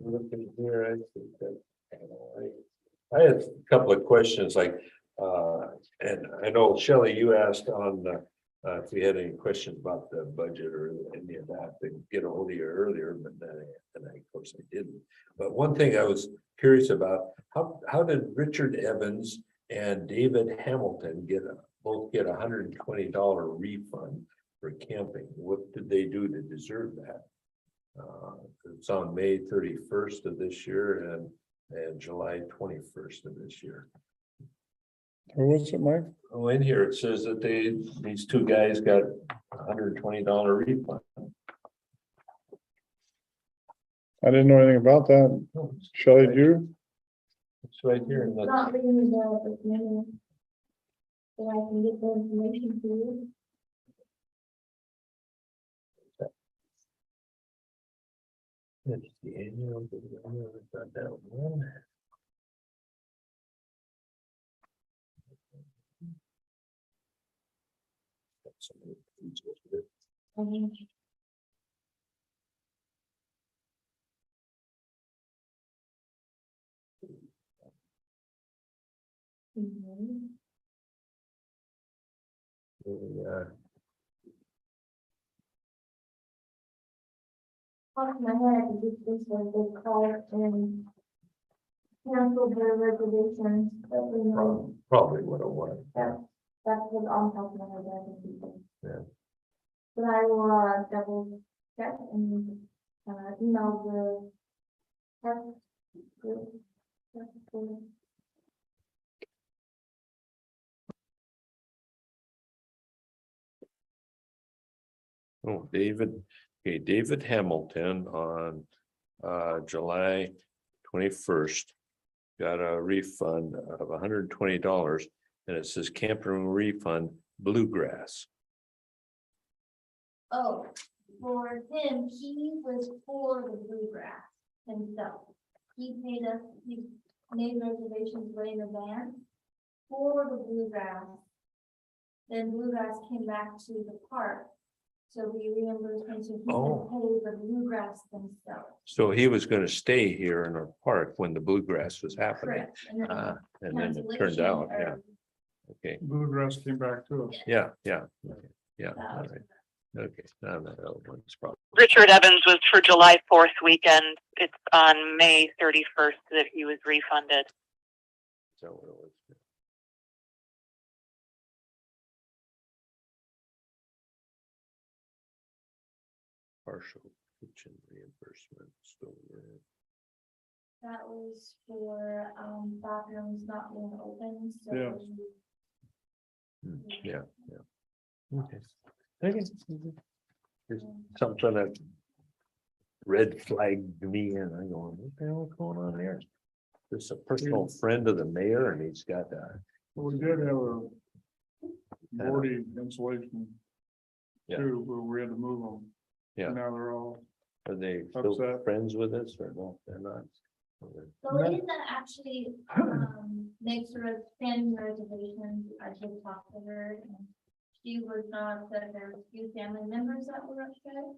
Looking here, I think that, I had a couple of questions like, and I know Shelley, you asked on, if we had any questions about the budget or any of that, to get a hold of you earlier, but then, and I, of course, I didn't. But one thing I was curious about, how did Richard Evans and David Hamilton both get $120 refund for camping? What did they do to deserve that? It's on May 31st of this year and July 21st of this year. who was it, Mike? Oh, in here it says that these two guys got $120 refund. I didn't know anything about that. Shelley, do you? It's right here in the, Not ringing the bell at this minute. So I can get the information to you. it's the annual. I've got that one. Mhm. Yeah. Off my head, this was they call it and cancel their reservations, but we know Probably what it was. that's what on top of my head, I think people. Yeah. But I will double check and email the test group. Test group. Oh, David Hamilton on July 21st got a refund of $120, and it says camping refund Bluegrass. Oh, for him, he was for the bluegrass himself. He paid us, he made reservations way in advance for the bluegrass. Then bluegrass came back to the park. So we reimbursed him, so he Oh. can pay the bluegrass themselves. So he was gonna stay here in our park when the bluegrass was happening. Correct. And then And then it turned cancellation out, yeah, or- okay, Bluegrass came back to us. yeah, all right. Okay, now that other one's probably. Richard Evans was for July 4th weekend. It's on May 31st that he was refunded. So what it was. Partial kitchen reimbursement, still there. That was for bathrooms not being open, so. Yeah. Yeah. Okay. Okay. There's something that red flagged me and I go, what the hell is going on here? This is a personal friend of the mayor and he's got We did have a boarding insulation Yeah. too, where we had to move them. Yeah. Now they're all, are they still Upset. friends with us or no? They're not. The lady that actually makes standing reservations, I did talk to her and she was not upset. There were a few family members that were upset.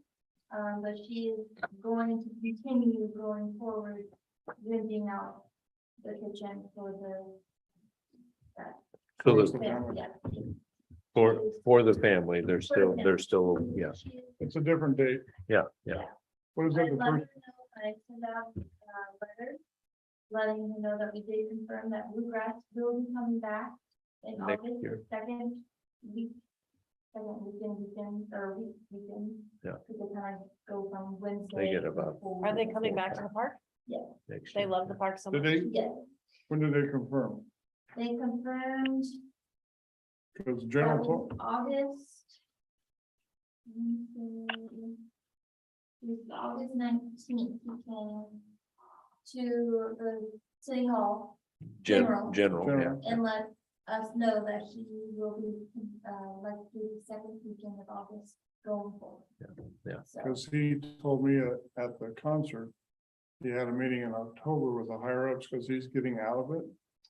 But she is going to continue going forward, renting out the kitchen for the. So Rest the, of the family. Yeah. For the family, there's still, yes, It's a different date. yeah. What is I it? The let her first? know, I sent out letters, letting her know that we did confirm that bluegrass will be coming back in Next August, year. second week. Weekend, or weekend. Yeah. Because they kind of go from Wednesday. They get about- Are they coming back to the park? Next They year. love the park so Did much. they, Yes, when did they confirm? they confirmed Because that general, was August. It was August 19th, he came to the city hall General, yeah. General. and let us know that he will be, like, the second weekend of August going forward. Yeah. So, because he told me at the concert, he had a meeting in October with the higher ups because he's getting out of it.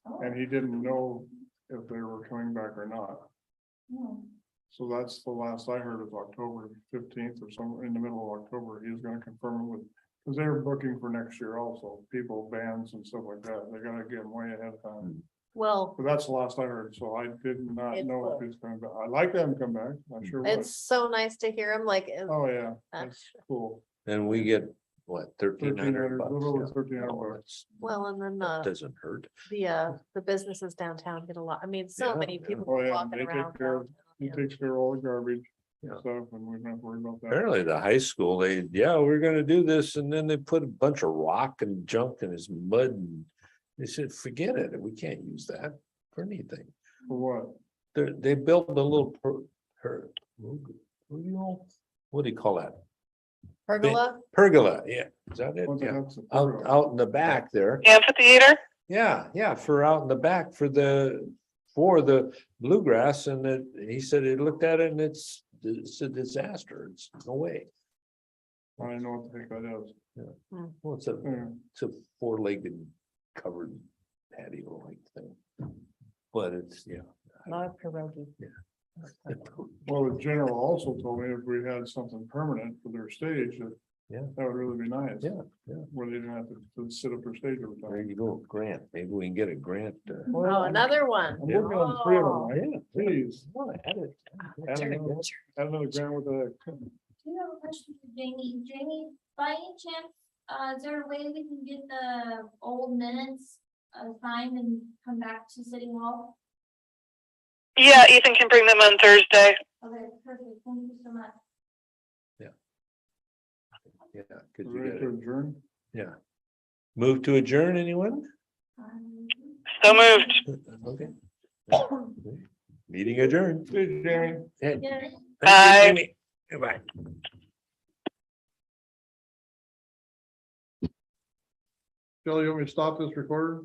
oh, And he didn't know if they were coming back or not. hmm. So that's the last I heard is October 15th or somewhere in the middle of October. He was gonna confirm it with, because they were booking for next year also, people, bands and stuff like that. They gotta get them way ahead of time. Well, But that's the last I heard, so I did not It's know if the- he's coming back. I'd like them to come back, I sure would. it's so nice to hear him like, Oh, yeah, that's cool. And we get, what, 1,300 $1,300, bucks? little over Yeah. 1,300 Oh, bucks. well, and then that Doesn't hurt. the businesses downtown get a lot. I mean, so Yeah, many yeah. people Oh, yeah, walking they take around. care of- downtown, He yeah. takes care of all the garbage Yeah. stuff and we don't have to worry about that. Apparently the high school, we're gonna do this, and then they put a bunch of rock and junk in his mud, and they said, forget it, we can't use that for anything. For what? They built a little what do you call that? Pergola? Pergola, yeah, is that it? What the Yeah, heck's a out, pergola? out in the back there. Amphitheater? Yeah, for out in the back for the bluegrass, and he said he looked at it and it's a disaster. It's no way. I don't know what the heck that is. Well, it's Yeah. a four-legged covered patio like thing. But it's, yeah. Not a pierogi. Well, the general also told me if we had something permanent for their stage, that. Yeah. That would really be nice. Yeah, yeah. Where they didn't have to sit up their stage every There time. you go, grant. Maybe we can get a grant. Oh, another one. I'm working on 3 of them, right? Yeah. Please, Well, I had it. add another grant with the, Do you have a question for Jamie? Jamie, by any chance, is there a way we can get the old minutes signed and come back to City Hall? Yeah, Ethan can bring them on Thursday. Okay, perfect. Thank you so much. Yeah, could you ready get to it? adjourn? Yeah. Move to adjourn, anyone? So moved. Okay. Meeting adjourned. Hey, Jamie. Hey, Yeah. thank you, Bye. Jamie. Goodbye. Shelley, you want me to stop this recorder?